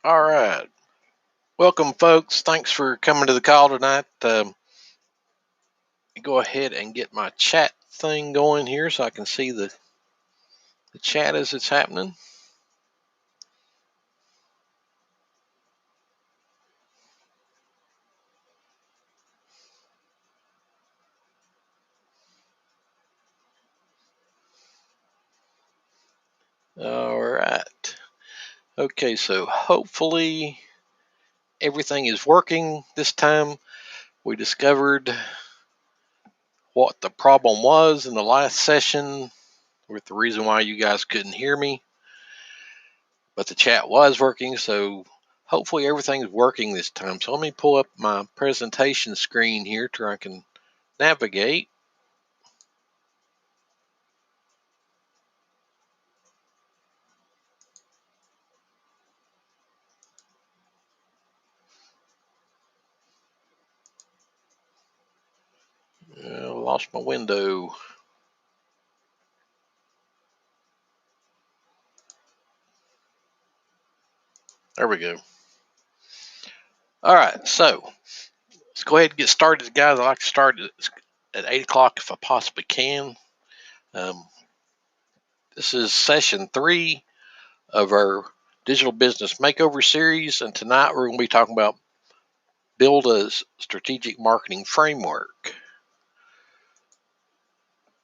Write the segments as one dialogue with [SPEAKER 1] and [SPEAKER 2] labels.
[SPEAKER 1] All right. Welcome, folks. Thanks for coming to the call tonight. Go ahead and get my chat thing going here so I can see the chat as it's happening. All right. Okay, so hopefully everything is working this time. We discovered what the problem was in the last session with the reason why you guys couldn't hear me, but the chat was working, so hopefully everything's working this time. So let me pull up my presentation screen here so I can navigate. Lost my window. There we go. All right, so let's go ahead and get started, guys. I like to start at 8 o'clock if I possibly can. This is session 3 of our Digital Business Makeover series, and tonight we're going to be talking about build a strategic marketing framework.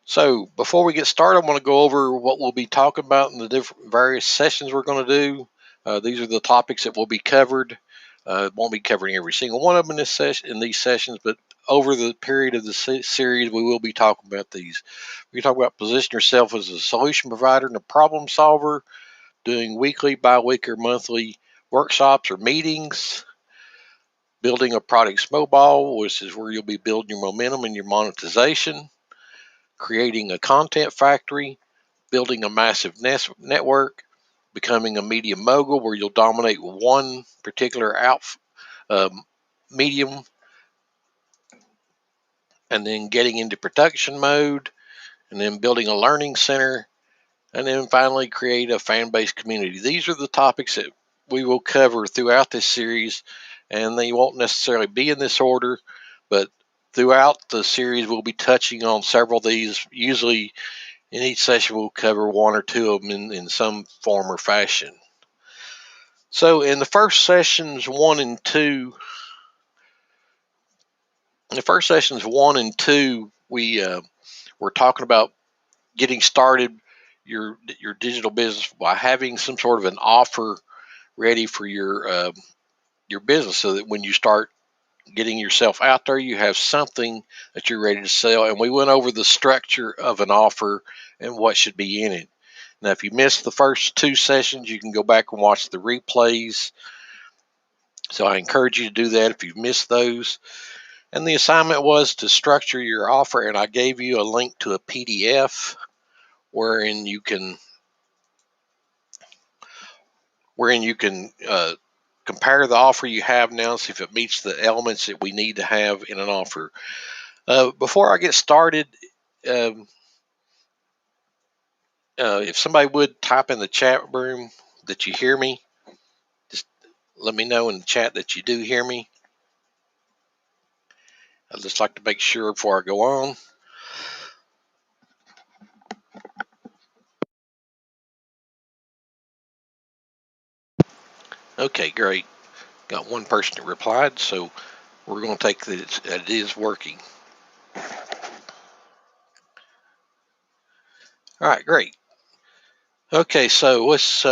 [SPEAKER 1] So before we get started, I want to go over what we'll be talking about in the different various sessions we're going to do. These are the topics that will be covered. Won't be covering every single one of them in these sessions, but over the period of the series, we will be talking about these. We talk about position yourself as a solution provider and a problem solver, doing weekly, bi-weekly, or monthly workshops or meetings, building a product snowball, which is where you'll be building your momentum and your monetization, creating a content factory, building a massive network, becoming a media mogul where you'll dominate one particular medium, and then getting into production mode, and then building a learning center, and then finally create a fan-based community. These are the topics that we will cover throughout this series, and they won't necessarily be in this order, but throughout the series we'll be touching on several of these. Usually in each session we'll cover one or two of them in some form or fashion. So in the first sessions 1 and 2, we're talking about getting started your digital business by having some sort of an offer ready for your business, so that when you start getting yourself out there, you have something that you're ready to sell. And we went over the structure of an offer and what should be in it. Now, if you missed the first 2 sessions, you can go back and watch the replays. So I encourage you to do that if you've missed those. And the assignment was to structure your offer, and I gave you a link to a PDF wherein you can compare the offer you have now, see if it meets the elements that we need to have in an offer. Before I get started, if somebody would type in the chat room that you hear me, just let me know in the chat that you do hear me. I'd just like to make sure before I go on. Okay, great. Got one person that replied, so we're going to take that it is working. All right, great. Okay, so let's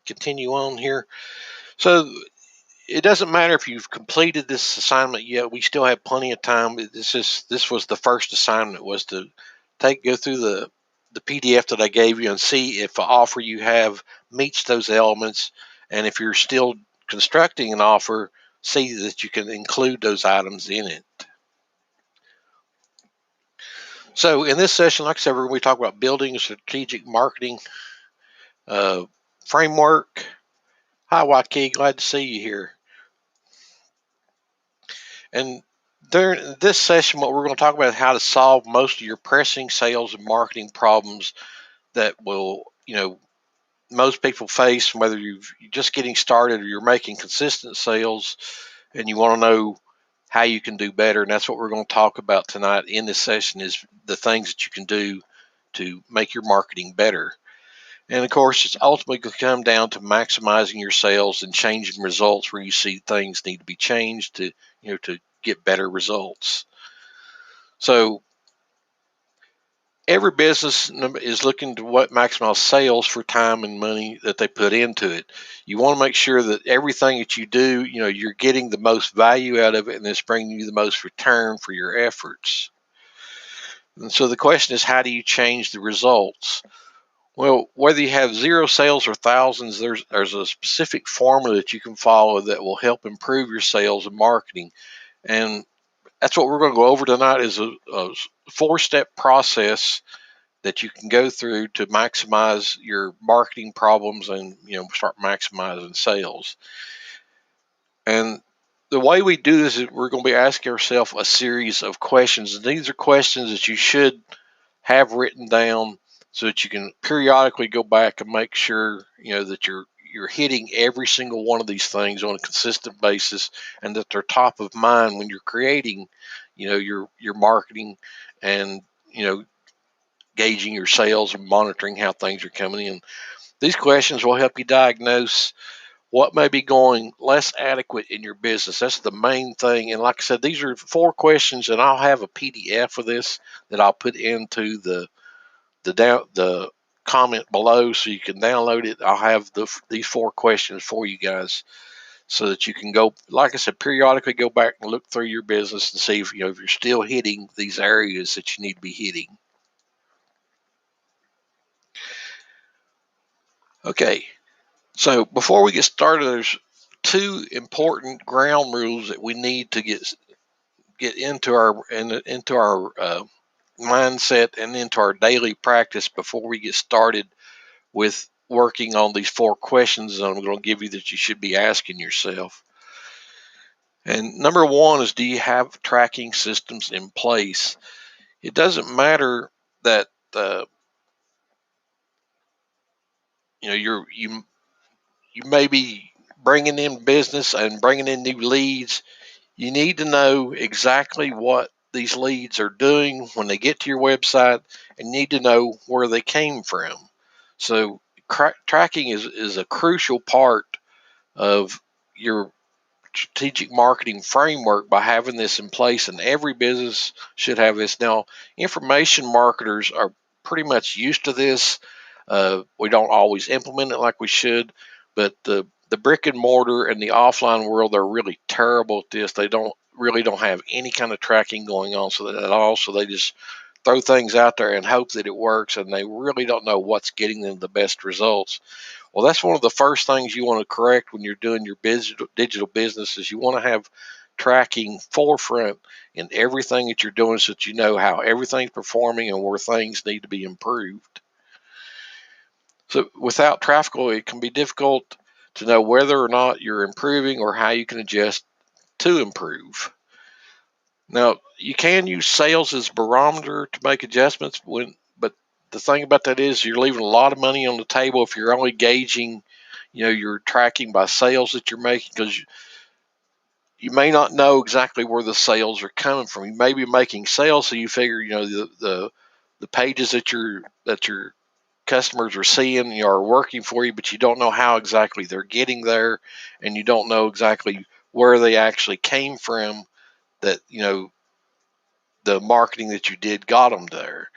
[SPEAKER 1] continue on here. So it doesn't matter if you've completed this assignment yet. We still have plenty of time. This was the first assignment, was to go through the PDF that I gave you and see if the offer you have meets those elements, and if you're still constructing an offer, see that you can include those items in it. So in this session, like I said, we're going to talk about building a strategic marketing framework. Hi, Waukee, glad to see you here. And during this session, what we're going to talk about is how to solve most of your pressing sales and marketing problems that will, most people face, whether you're just getting started or you're making consistent sales and you want to know how you can do better. And that's what we're going to talk about tonight in this session, is the things that you can do to make your marketing better. And of course, it's ultimately going to come down to maximizing your sales and changing results where you see things need to be changed to, to get better results. So every business is looking to what maximize sales for time and money that they put into it. You want to make sure that everything that you do, you're getting the most value out of it, and it's bringing you the most return for your efforts. And so the question is, how do you change the results? Well, whether you have zero sales or thousands, there's a specific formula that you can follow that will help improve your sales and marketing. And that's what we're going to go over tonight, is a 4-step process that you can go through to maximize your marketing problems and start maximizing sales. And the way we do this is we're going to be asking ourselves a series of questions, and these are questions that you should have written down so that you can periodically go back and make sure that you're hitting every single one of these things on a consistent basis, and that they're top of mind when you're creating your marketing, and gauging your sales and monitoring how things are coming in. These questions will help you diagnose what may be going less adequate in your business. That's the main thing. And like I said, these are 4 questions, and I'll have a PDF of this that I'll put into the comment below, so you can download it. I'll have these 4 questions for you guys, so that you can go, like I said, periodically go back and look through your business and see if if you're still hitting these areas that you need to be hitting. Okay, so before we get started, there's 2 important ground rules that we need to get into our mindset and into our daily practice before we get started with working on these 4 questions that I'm going to give you that you should be asking yourself. And number 1 is, do you have tracking systems in place? It doesn't matter that you may be bringing in business and bringing in new leads. You need to know exactly what these leads are doing when they get to your website, and you need to know where they came from. So tracking is a crucial part of your strategic marketing framework by having this in place, and every business should have this. Now, information marketers are pretty much used to this. We don't always implement it like we should, but the brick and mortar and the offline world are really terrible at this. They don't have any kind of tracking going on, so that at all. So they just throw things out there and hope that it works, and they really don't know what's getting them the best results. Well, that's one of the first things you want to correct when you're doing your digital business, is you want to have tracking forefront in everything that you're doing, so that you know how everything's performing and where things need to be improved. So without traffic, it can be difficult to know whether or not you're improving or how you can adjust to improve. Now, you can use sales as a barometer to make adjustments, but the thing about that is you're leaving a lot of money on the table if you're only gauging, you're tracking by sales that you're making, because you may not know exactly where the sales are coming from. You may be making sales, so you figure, the pages that your customers are seeing are working for you, but you don't know how exactly they're getting there, and you don't know exactly where they actually came from, that the marketing that you did got them there.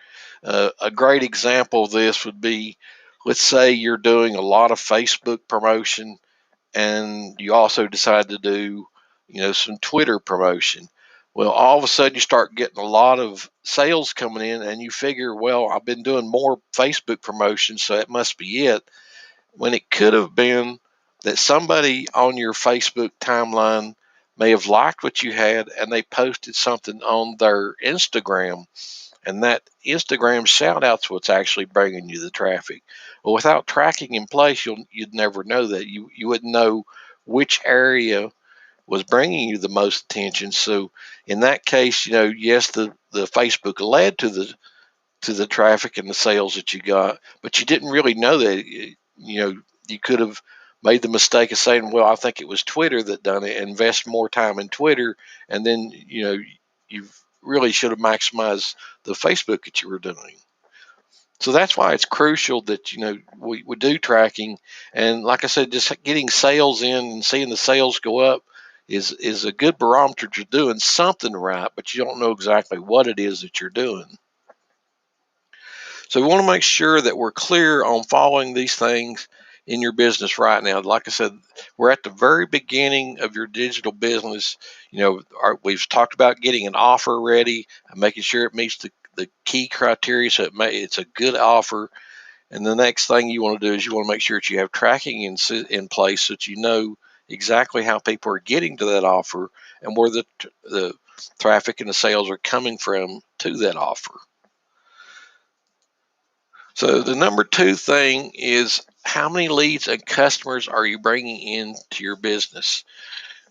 [SPEAKER 1] A great example of this would be, let's say you're doing a lot of Facebook promotion, and you also decide to do some Twitter promotion. Well, all of a sudden you start getting a lot of sales coming in, and you figure, well, I've been doing more Facebook promotion, so it must be it. When it could have been that somebody on your Facebook timeline may have liked what you had, and they posted something on their Instagram, and that Instagram shout out's what's actually bringing you the traffic. Well, without tracking in place, you'd never know that. You wouldn't know which area was bringing you the most attention. So in that case, yes, the Facebook led to the traffic and the sales that you got, but you didn't really know that. you could have made the mistake of saying, well, I think it was Twitter that done it, and invest more time in Twitter, and then you really should have maximized the Facebook that you were doing. So that's why it's crucial that we do tracking, and like I said, just getting sales in and seeing the sales go up is a good barometer. You're doing something right, but you don't know exactly what it is that you're doing. So we want to make sure that we're clear on following these things in your business right now. Like I said, we're at the very beginning of your digital business. We've talked about getting an offer ready and making sure it meets the key criteria, so it's a good offer. And the next thing you want to do is you want to make sure that you have tracking in place so that you know exactly how people are getting to that offer and where the traffic and the sales are coming from to that offer. So the number 2 thing is, how many leads and customers are you bringing into your business?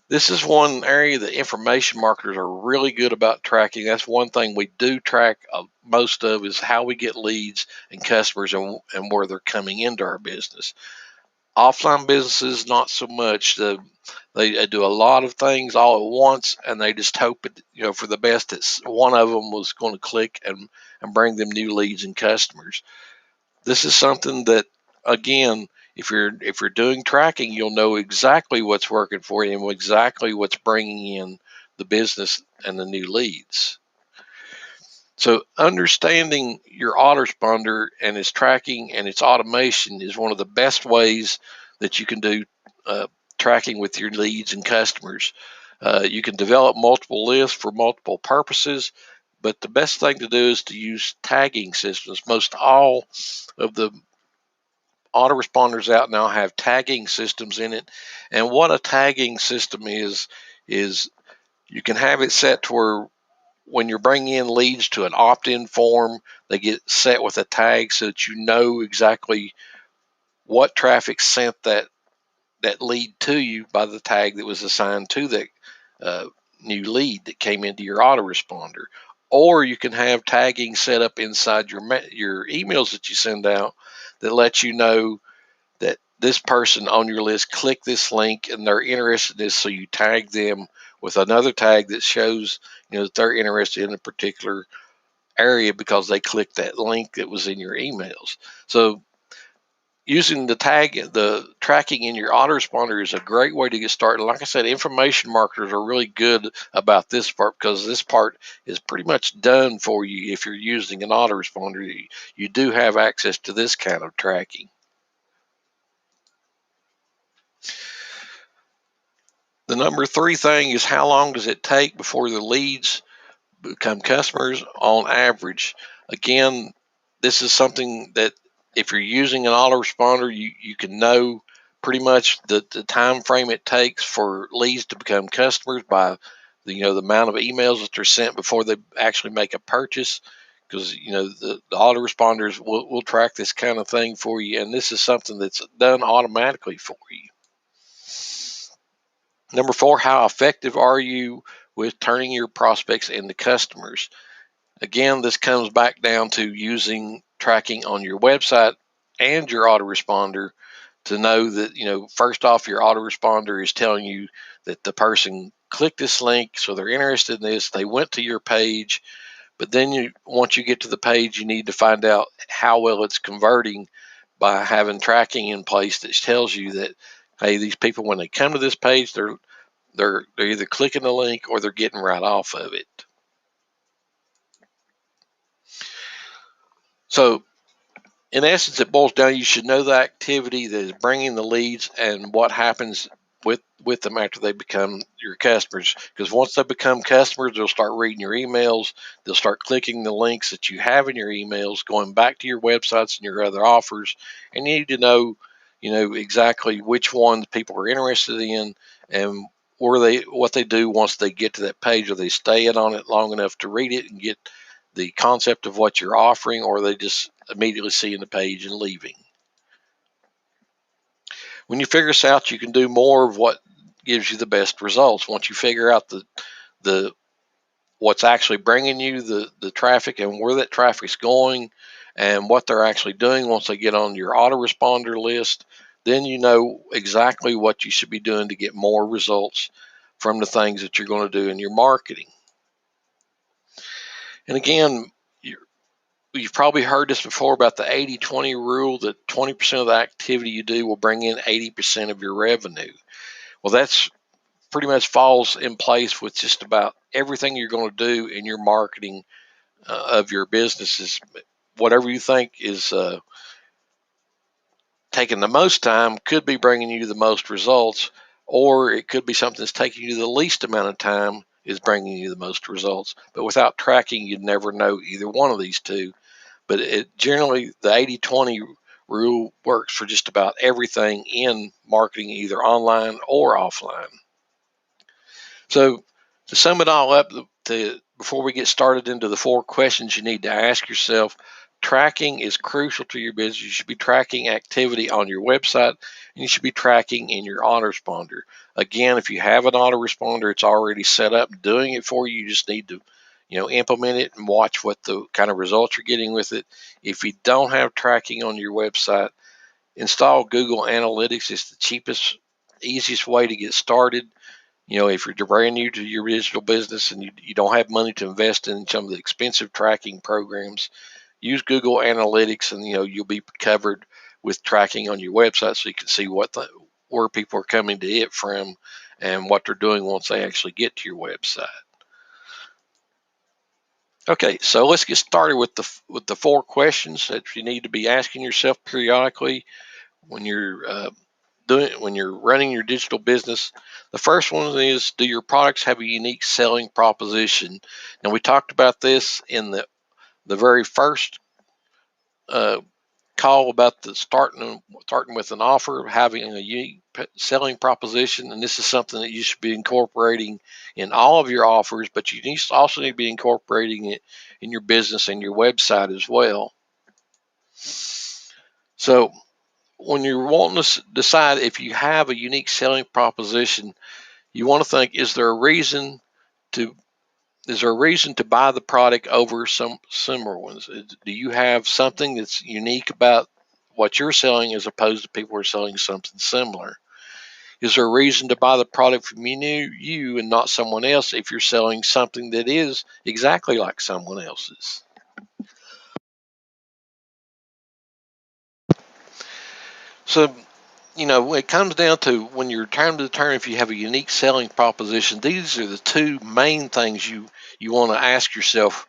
[SPEAKER 1] This is one area that information marketers are really good about tracking. That's one thing we do track most of, is how we get leads and customers and where they're coming into our business. Offline businesses, not so much. They do a lot of things all at once, and they just hope for the best that one of them was going to click and bring them new leads and customers. This is something that, again, if you're doing tracking, you'll know exactly what's working for you and exactly what's bringing in the business and the new leads. So understanding your autoresponder and its tracking and its automation is one of the best ways that you can do tracking with your leads and customers. You can develop multiple lists for multiple purposes, but the best thing to do is to use tagging systems. Most all of the autoresponders out now have tagging systems in it. And what a tagging system is you can have it set to where when you're bringing in leads to an opt-in form, they get set with a tag so that you know exactly what traffic sent that lead to you by the tag that was assigned to that new lead that came into your autoresponder. Or you can have tagging set up inside your emails that you send out that lets you know that this person on your list clicked this link and they're interested in this, so you tag them with another tag that shows that they're interested in a particular area because they clicked that link that was in your emails. So using the tracking in your autoresponder is a great way to get started. Like I said, information marketers are really good about this part, because this part is pretty much done for you. If you're using an autoresponder, you do have access to this kind of tracking. The number 3 thing is, how long does it take before the leads become customers on average? Again, this is something that if you're using an autoresponder, you can know pretty much the time frame it takes for leads to become customers by the amount of emails that they're sent before they actually make a purchase, because the autoresponders will track this kind of thing for you, and this is something that's done automatically for you. Number 4, how effective are you with turning your prospects into customers? Again, this comes back down to using tracking on your website and your autoresponder to know that, first off, your autoresponder is telling you that the person clicked this link, so they're interested in this, they went to your page. But then once you get to the page, you need to find out how well it's converting by having tracking in place that tells you that, hey, these people, when they come to this page, they're either clicking the link or they're getting right off of it. So in essence, it boils down, you should know the activity that is bringing the leads and what happens with them after they become your customers. Because once they become customers, they'll start reading your emails, they'll start clicking the links that you have in your emails, going back to your websites and your other offers. And you need to know exactly which ones people are interested in and what they do once they get to that page. Are they staying on it long enough to read it and get the concept of what you're offering, or are they just immediately seeing the page and leaving? When you figure this out, you can do more of what gives you the best results. Once you figure out the what's actually bringing you the traffic and where that traffic's going, and what they're actually doing once they get on your autoresponder list, then you know exactly what you should be doing to get more results from the things that you're going to do in your marketing. And again, you've probably heard this before about the 80-20 rule, that 20% of the activity you do will bring in 80% of your revenue. Well, that's pretty much falls in place with just about everything you're going to do in your marketing of your businesses. Whatever you think is taking the most time could be bringing you the most results, or it could be something that's taking you the least amount of time is bringing you the most results. But without tracking, you'd never know either one of these two. But it generally, the 80-20 rule works for just about everything in marketing, either online or offline. So to sum it all up, before we get started into the 4 questions you need to ask yourself, tracking is crucial to your business. You should be tracking activity on your website, and you should be tracking in your autoresponder. Again, if you have an autoresponder, it's already set up doing it for you. You just need to implement it and watch what the kind of results you're getting with it. If you don't have tracking on your website, install Google Analytics. It's the cheapest, easiest way to get started. If you're brand new to your digital business and you don't have money to invest in some of the expensive tracking programs, use Google Analytics, and you'll be covered with tracking on your website, so you can see where people are coming to it from and what they're doing once they actually get to your website. Okay, so let's get started with the 4 questions that you need to be asking yourself periodically when you're running your digital business. The first one is, do your products have a unique selling proposition? And we talked about this in the very first call about the starting with an offer, having a unique selling proposition, and this is something that you should be incorporating in all of your offers, but you also need to be incorporating it in your business and your website as well. So when you're wanting to decide if you have a unique selling proposition, you want to think, is there a reason to buy the product over some similar ones? Do you have something that's unique about what you're selling as opposed to people who are selling something similar? Is there a reason to buy the product from you and not someone else if you're selling something that is exactly like someone else's? So when it comes down to when you're trying to determine if you have a unique selling proposition, these are the 2 main things you want to ask yourself.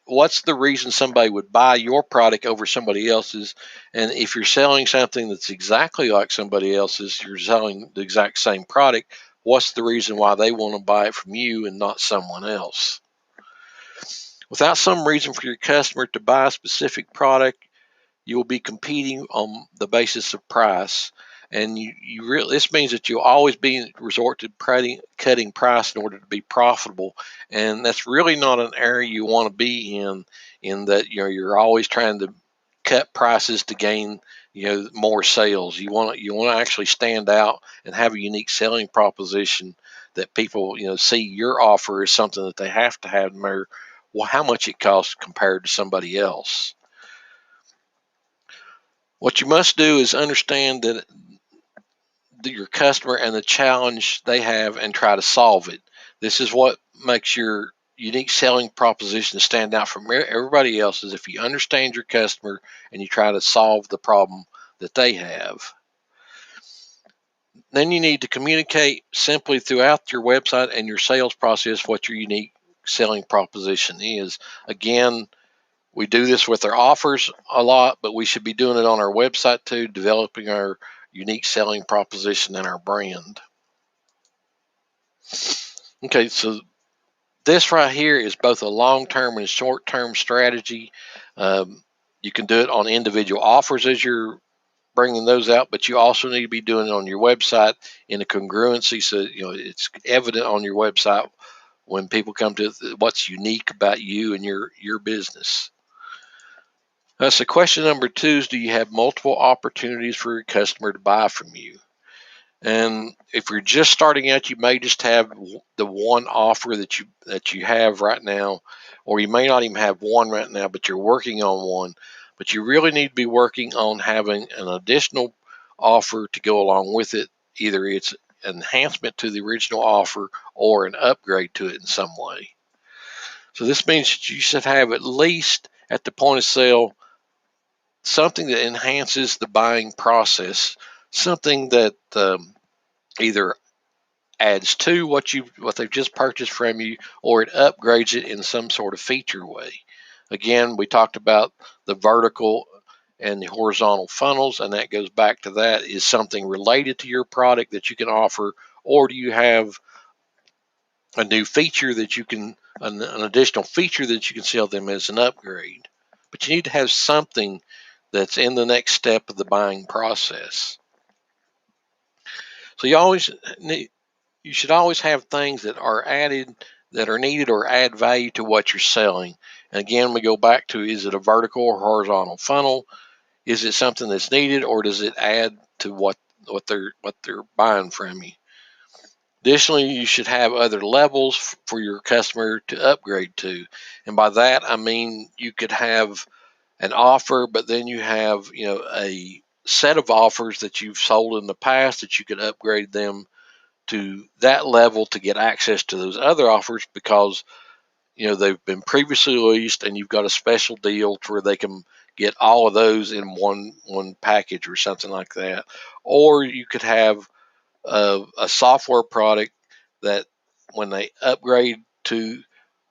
[SPEAKER 1] What's the reason somebody would buy your product over somebody else's? And if you're selling something that's exactly like somebody else's, you're selling the exact same product, what's the reason why they want to buy it from you and not someone else? Without some reason for your customer to buy a specific product, you will be competing on the basis of price, and this means that you'll always be resort to cutting price in order to be profitable, and that's really not an area you want to be in that you're always trying to cut prices to gain more sales. You want to actually stand out and have a unique selling proposition that people see your offer as something that they have to have, no matter how much it costs compared to somebody else. What you must do is understand that your customer and the challenge they have and try to solve it. This is what makes your unique selling proposition stand out from everybody else's, if you understand your customer and you try to solve the problem that they have. Then you need to communicate simply throughout your website and your sales process what your unique selling proposition is. Again, we do this with our offers a lot, but we should be doing it on our website too, developing our unique selling proposition and our brand. Okay, so this right here is both a long-term and short-term strategy. You can do it on individual offers as you're bringing those out, but you also need to be doing it on your website in a congruency, so it's evident on your website when people come to what's unique about you and your business. So question number 2 is, do you have multiple opportunities for your customer to buy from you? And if you're just starting out, you may just have the one offer that you have right now, or you may not even have one right now, but you're working on one. But you really need to be working on having an additional offer to go along with it. Either it's an enhancement to the original offer or an upgrade to it in some way. So this means that you should have at least at the point of sale something that enhances the buying process, something that either adds to what they've just purchased from you, or it upgrades it in some sort of feature way. Again, we talked about the vertical and the horizontal funnels, and that goes back to that. Is something related to your product that you can offer, or do you have a new feature that you can, an additional feature that you can sell them as an upgrade? But you need to have something that's in the next step of the buying process. So you should always have things that are added, that are needed or add value to what you're selling. And again, we go back to, is it a vertical or horizontal funnel? Is it something that's needed, or does it add to what they're buying from you? Additionally, you should have other levels for your customer to upgrade to. And by that, I mean you could have an offer, but then you have, a set of offers that you've sold in the past that you could upgrade them to that level to get access to those other offers, because they've been previously released and you've got a special deal to where they can get all of those in one package or something like that. Or you could have a software product that when they upgrade to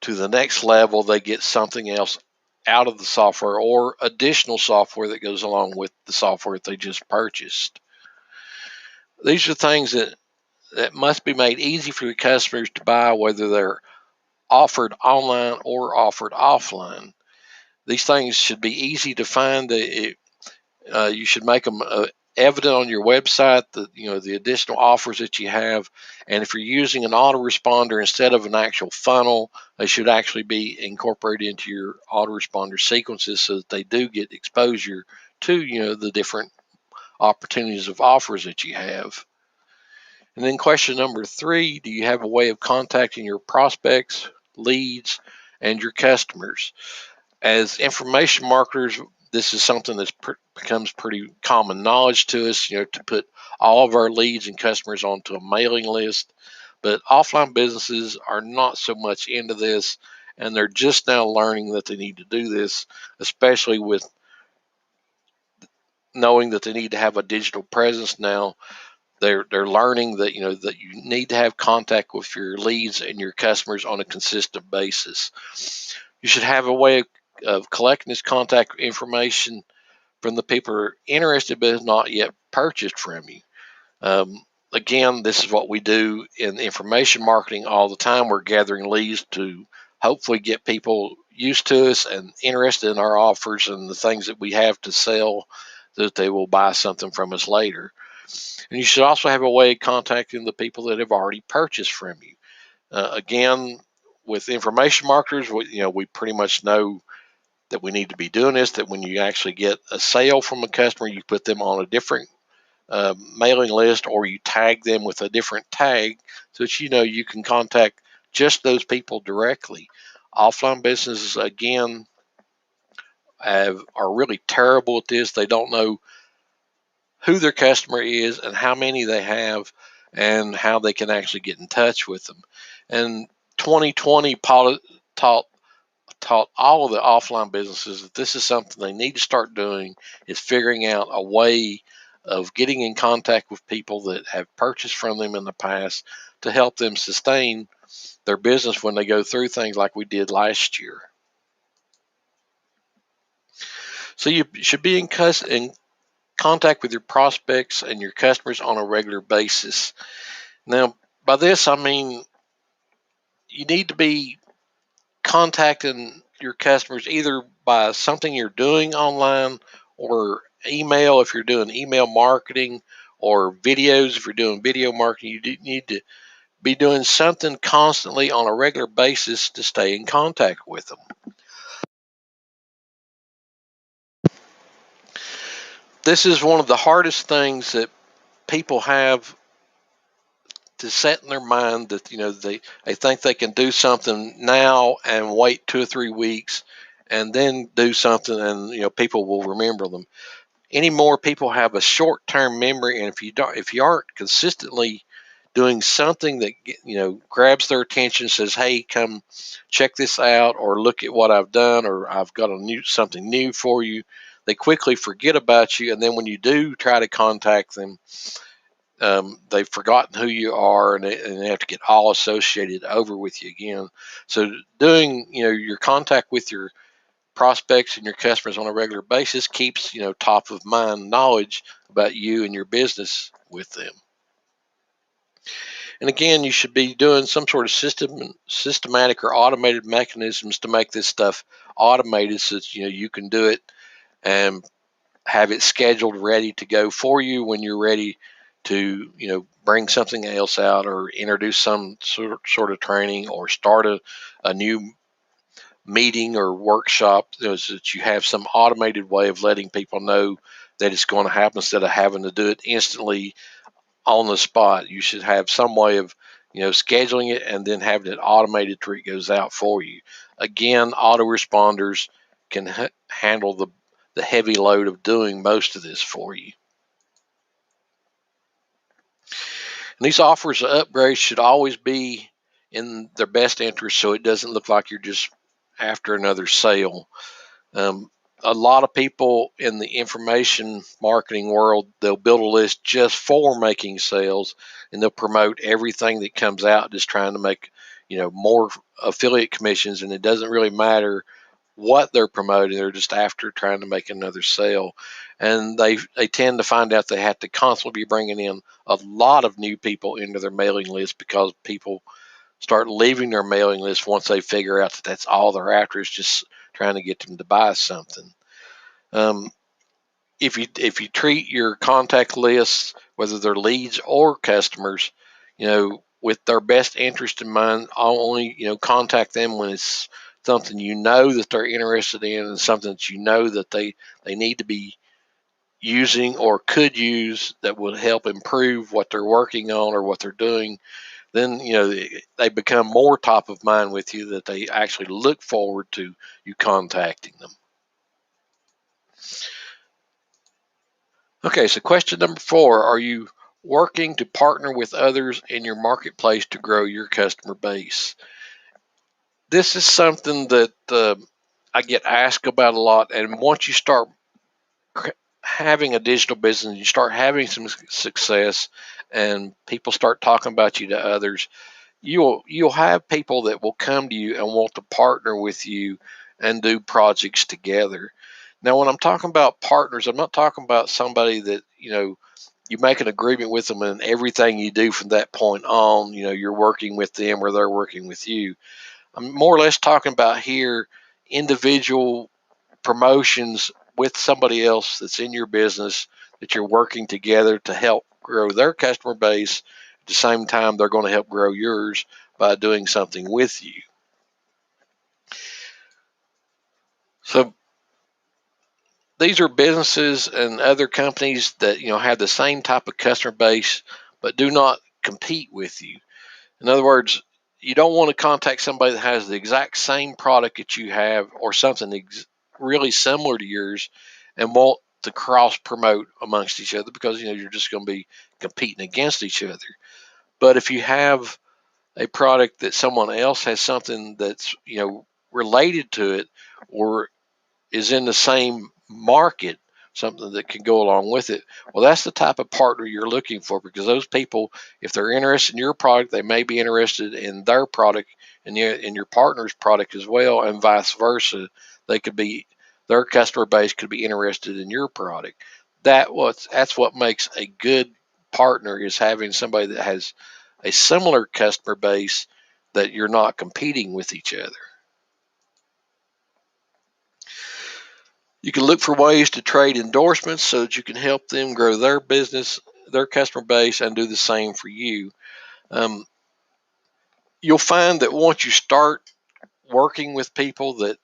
[SPEAKER 1] the next level, they get something else out of the software, or additional software that goes along with the software that they just purchased. These are things that must be made easy for the customers to buy, whether they're offered online or offered offline. These things should be easy to find. You should make them evident on your website, the additional offers that you have. And if you're using an autoresponder instead of an actual funnel, they should actually be incorporated into your autoresponder sequences so that they do get exposure to the different opportunities of offers that you have. And then question number 3, do you have a way of contacting your prospects, leads, and your customers? As information marketers, this is something that becomes pretty common knowledge to us, to put all of our leads and customers onto a mailing list. But offline businesses are not so much into this, and they're just now learning that they need to do this, especially with knowing that they need to have a digital presence now. They're learning that that you need to have contact with your leads and your customers on a consistent basis. You should have a way of collecting this contact information from the people who are interested but have not yet purchased from you. Again, this is what we do in information marketing all the time. We're gathering leads to hopefully get people used to us and interested in our offers and the things that we have to sell, so that they will buy something from us later. And you should also have a way of contacting the people that have already purchased from you. Again, with information marketers, we pretty much know that we need to be doing this, that when you actually get a sale from a customer, you put them on a different mailing list, or you tag them with a different tag so that you can contact just those people directly. Offline businesses, again, are really terrible at this. They don't know who their customer is and how many they have and how they can actually get in touch with them. And 2020 taught all of the offline businesses that this is something they need to start doing, is figuring out a way of getting in contact with people that have purchased from them in the past to help them sustain their business when they go through things like we did last year. So you should be in contact with your prospects and your customers on a regular basis. Now, by this, I mean you need to be contacting your customers either by something you're doing online, or email if you're doing email marketing, or videos if you're doing video marketing. You need to be doing something constantly on a regular basis to stay in contact with them. This is one of the hardest things that people have to set in their mind that they think they can do something now and wait 2 or 3 weeks and then do something, and people will remember them. Anymore, people have a short-term memory, and if you aren't consistently doing something that grabs their attention, says, "Hey, come check this out," or "Look at what I've done," or "I've got something new for you," they quickly forget about you, and then when you do try to contact them, they've forgotten who you are, and they have to get all associated over with you again. So doing your contact with your prospects and your customers on a regular basis keeps top of mind knowledge about you and your business with them. And again, you should be doing some sort of systematic or automated mechanisms to make this stuff automated, so that you can do it and have it scheduled ready to go for you when you're ready to bring something else out, or introduce some sort of training, or start a new meeting or workshop, so that you have some automated way of letting people know that it's going to happen, instead of having to do it instantly on the spot. You should have some way of scheduling it and then having it automated till it goes out for you. Again, autoresponders can handle the heavy load of doing most of this for you. And these offers of upgrades should always be in their best interest, so it doesn't look like you're just after another sale. A lot of people in the information marketing world, they'll build a list just for making sales, and they'll promote everything that comes out, just trying to make more affiliate commissions, and it doesn't really matter what they're promoting. They're just after trying to make another sale, and they tend to find out they have to constantly be bringing in a lot of new people into their mailing list, because people start leaving their mailing list once they figure out that that's all they're after, is just trying to get them to buy something. If you treat your contact lists, whether they're leads or customers, with their best interest in mind, I'll only contact them when it's something that they're interested in, and something that that they need to be using or could use, that will help improve what they're working on or what they're doing. Then they become more top of mind with you, that they actually look forward to you contacting them. Okay, so question number 4: are you working to partner with others in your marketplace to grow your customer base? This is something that I get asked about a lot, and once you start having a digital business, you start having some success, and people start talking about you to others, you'll have people that will come to you and want to partner with you and do projects together. Now, when I'm talking about partners, I'm not talking about somebody that you make an agreement with them, and everything you do from that point on, you're working with them or they're working with you. I'm more or less talking about here individual promotions with somebody else that's in your business, that you're working together to help grow their customer base. At the same time, they're going to help grow yours by doing something with you. So these are businesses and other companies that have the same type of customer base, but do not compete with you. In other words, you don't want to contact somebody that has the exact same product that you have, or something really similar to yours, and want to cross promote amongst each other, because you're just going to be competing against each other. But if you have a product that someone else has something that's related to it, or is in the same market, something that can go along with it, well, that's the type of partner you're looking for, because those people, if they're interested in your product, they may be interested in their product and your partner's product as well, and vice versa. They could be, their customer base could be interested in your product. That's what makes a good partner, is having somebody that has a similar customer base, that you're not competing with each other. You can look for ways to trade endorsements, so that you can help them grow their business, their customer base, and do the same for you. You'll find that once you start working with people, that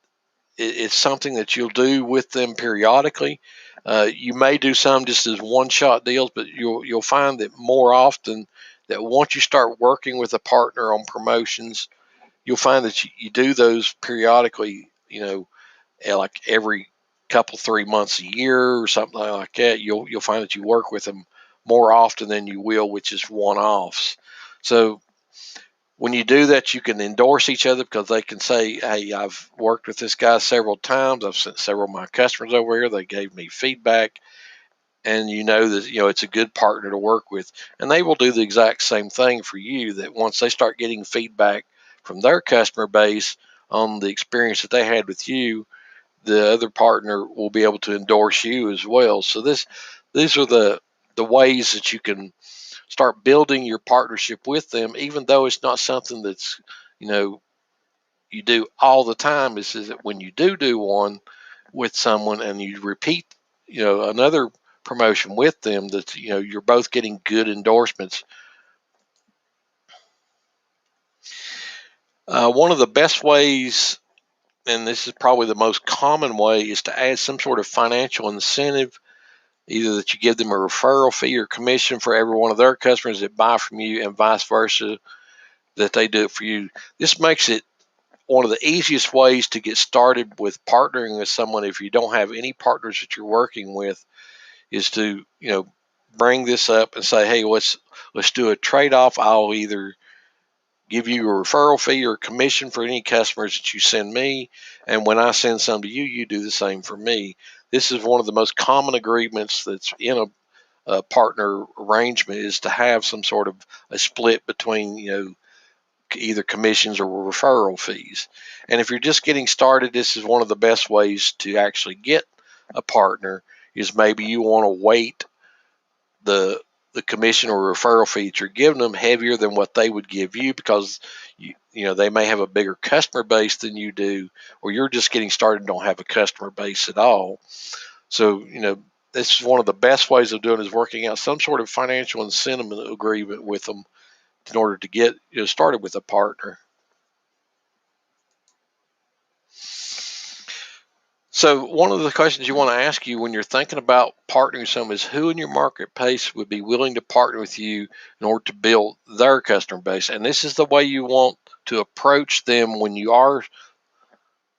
[SPEAKER 1] it's something that you'll do with them periodically. You may do some just as one-shot deals, but you'll find that more often that once you start working with a partner on promotions, you'll find that you do those periodically, like every couple 3 months a year or something like that. You'll find that you work with them more often than you will, which is one-offs. So when you do that, you can endorse each other because they can say, hey, I've worked with this guy several times. I've sent several of my customers over here. They gave me feedback. And you know that it's a good partner to work with. And they will do the exact same thing for you, that once they start getting feedback from their customer base on the experience that they had with you, the other partner will be able to endorse you as well. So these are the ways that you can start building your partnership with them, even though it's not something that's you know you do all the time. Is that when you do one with someone and you repeat another promotion with them, that you're both getting good endorsements. One of the best ways, and this is probably the most common way, is to add some sort of financial incentive, either that you give them a referral fee or commission for every one of their customers that buy from you, and vice versa, that they do it for you. This makes it one of the easiest ways to get started with partnering with someone if you don't have any partners that you're working with, is to bring this up and say, hey, let's do a trade-off. I'll either give you a referral fee or commission for any customers that you send me, and when I send some to you, you do the same for me. This is one of the most common agreements that's in a partner arrangement, is to have some sort of a split between either commissions or referral fees. And if you're just getting started, this is one of the best ways to actually get a partner. Is maybe you want to weight the commission or referral fee that you're giving them heavier than what they would give you, because they may have a bigger customer base than you do, or you're just getting started and don't have a customer base at all. So this is one of the best ways of doing it, is working out some sort of financial incentive agreement with them in order to get started with a partner. So one of the questions you want to ask you when you're thinking about partnering with someone is, who in your marketplace would be willing to partner with you in order to build their customer base? And this is the way you want to approach them when you are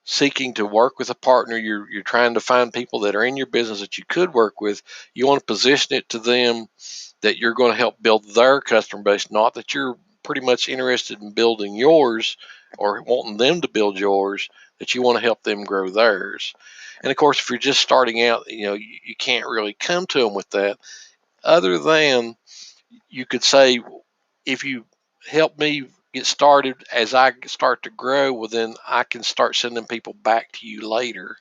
[SPEAKER 1] seeking to work with a partner. You're trying to find people that are in your business that you could work with. You want to position it to them that you're going to help build their customer base, not that you're pretty much interested in building yours or wanting them to build yours, that you want to help them grow theirs. And of course, if you're just starting out, you can't really come to them with that, other than you could say, if you help me get started, as I start to grow, well, then I can start sending people back to you later.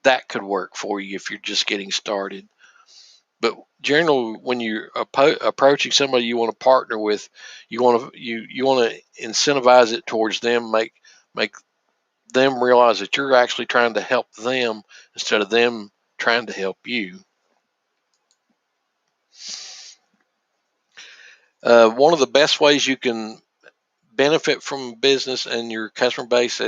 [SPEAKER 1] That could work for you if you're just getting started. But generally, when you're approaching somebody you want to partner with, you want to incentivize it towards them, make them realize that you're actually trying to help them instead of them trying to help you. One of the best ways you can benefit from business and your customer base,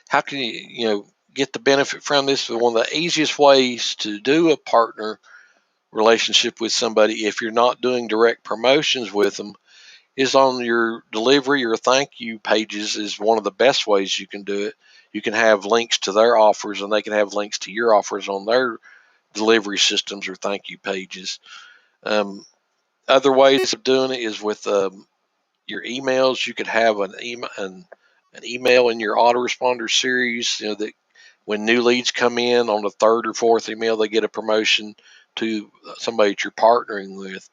[SPEAKER 1] how can you get the benefit from this? One of the easiest ways to do a partner relationship with somebody, if you're not doing direct promotions with them, is on your delivery or thank you pages. Is one of the best ways you can do it. You can have links to their offers, and they can have links to your offers on their delivery systems or thank you pages. Other ways of doing it is with your emails. You could have an email in your autoresponder series, that when new leads come in on the third or fourth email, they get a promotion to somebody that you're partnering with.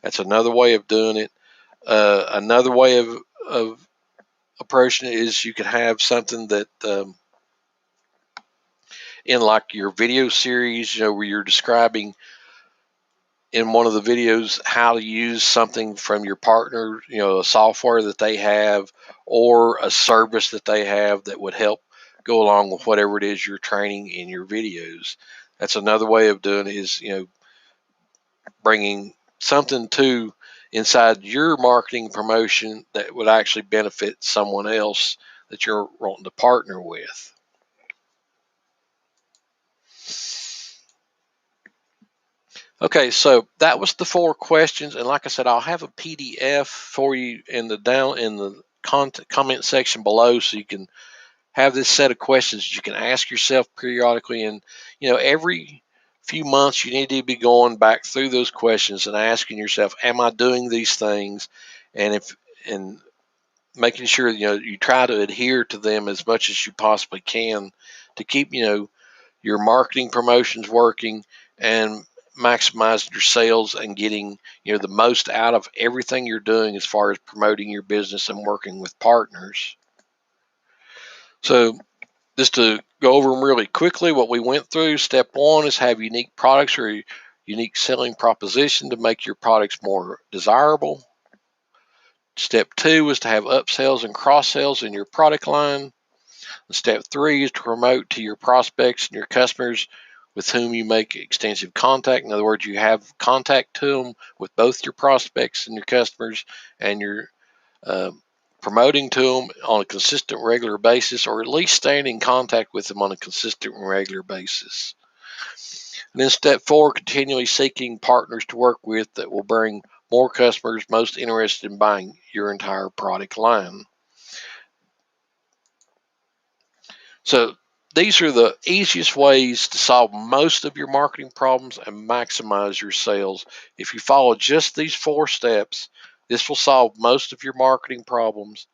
[SPEAKER 1] That's another way of doing it. Another way of approaching it is you could have something that in like your video series, where you're describing in one of the videos how to use something from your partner, a software that they have or a service that they have that would help go along with whatever it is you're training in your videos. That's another way of doing it, is bringing something to inside your marketing promotion that would actually benefit someone else that you're wanting to partner with. Okay, so that was the 4 questions, and like I said, I'll have a PDF for you in the comment section below, so you can have this set of questions you can ask yourself periodically. And every few months you need to be going back through those questions and asking yourself, am I doing these things? And making sure you try to adhere to them as much as you possibly can to keep your marketing promotions working and maximizing your sales and getting the most out of everything you're doing as far as promoting your business and working with partners. So just to go over them really quickly, what we went through: step 1 is have unique products or unique selling proposition to make your products more desirable. Step 2 is to have upsells and cross sells in your product line. Step 3 is to promote to your prospects and your customers with whom you make extensive contact. In other words, you have contact to them with both your prospects and your customers, and you're promoting to them on a consistent, regular basis, or at least staying in contact with them on a consistent and regular basis. And then step 4, continually seeking partners to work with that will bring more customers most interested in buying your entire product line. So these are the easiest ways to solve most of your marketing problems and maximize your sales. If you follow just these 4 steps, this will solve most of your marketing problems,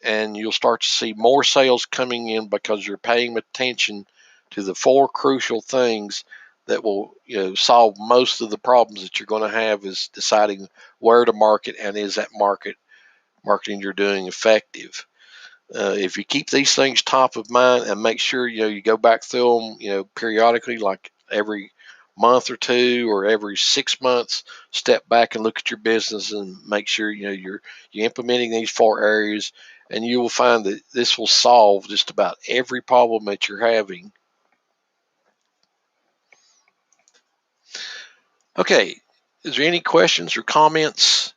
[SPEAKER 1] and you'll start to see more sales coming in because you're paying attention to the 4 crucial things that will solve most of the problems that you're going to have, is deciding where to market and is that marketing you're doing effective. If you keep these things top of mind and make sure you go back through them periodically, like every month or 2 or every 6 months, step back and look at your business and make sure you're implementing these 4 areas, and you will find that this will solve just about every problem that you're having. Okay, is there any questions or comments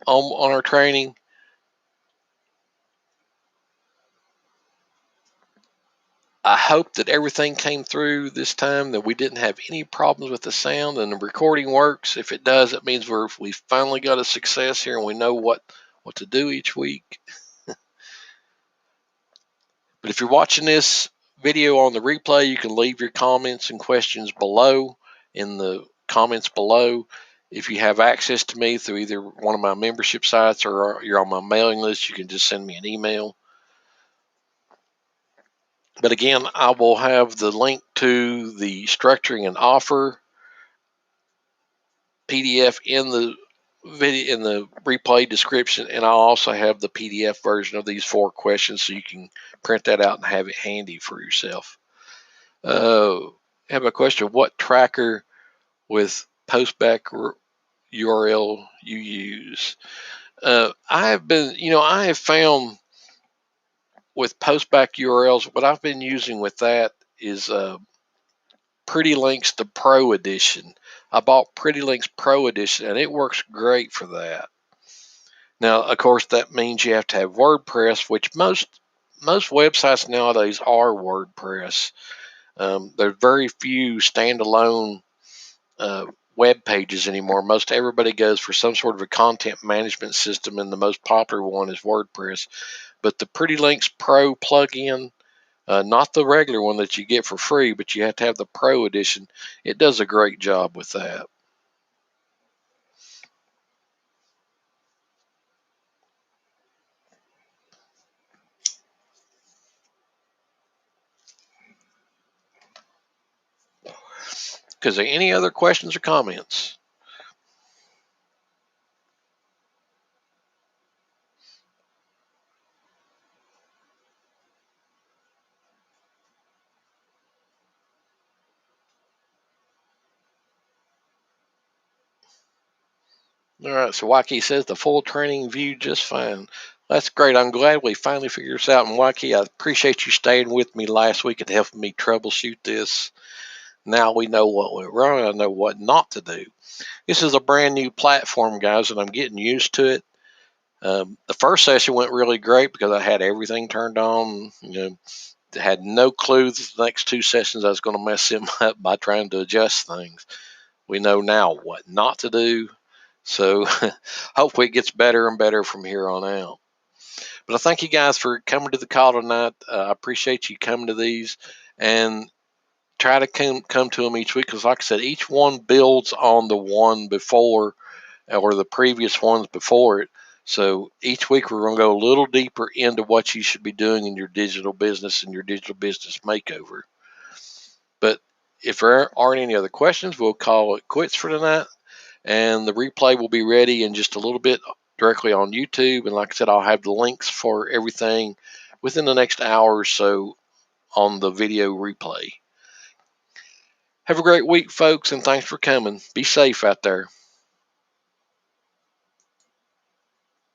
[SPEAKER 1] on our training? I hope that everything came through this time, that we didn't have any problems with the sound and the recording works. If it does, it means we finally got a success here and we know what to do each week. But if you're watching this video on the replay, you can leave your comments and questions below in the comments below. If you have access to me through either one of my membership sites or you're on my mailing list, you can just send me an email. But again, I will have the link to the structuring and offer PDF in the video, in the replay description, and I'll also have the PDF version of these 4 questions, so you can print that out and have it handy for yourself. I have a question: what tracker with postback URL you use? I have found with postback URLs, what I've been using with that is Pretty Links, the Pro Edition. I bought Pretty Links Pro Edition, and it works great for that. Now, of course, that means you have to have WordPress, which most websites nowadays are WordPress. There are very few standalone web pages anymore. Most everybody goes for some sort of a content management system, and the most popular one is WordPress. But the Pretty Links Pro plugin, not the regular one that you get for free, but you have to have the Pro Edition, it does a great job with that. Is there any other questions or comments? All right, so Waukee says the full training viewed just fine. That's great. I'm glad we finally figured this out. And Waukee, I appreciate you staying with me last week and helping me troubleshoot this. Now we know what went wrong. I know what not to do. This is a brand new platform, guys, and I'm getting used to it. The first session went really great because I had everything turned on. Had no clue that the next 2 sessions I was going to mess them up by trying to adjust things. We know now what not to do. So hopefully it gets better and better from here on out. But I thank you guys for coming to the call tonight. I appreciate you coming to these, and try to come to them each week, because like I said, each one builds on the one before or the previous ones before it. So each week we're going to go a little deeper into what you should be doing in your digital business and your digital business makeover. But if there aren't any other questions, we'll call it quits for tonight. And the replay will be ready in just a little bit directly on YouTube. And like I said, I'll have the links for everything within the next hour or so on the video replay. Have a great week, folks, and thanks for coming. Be safe out there.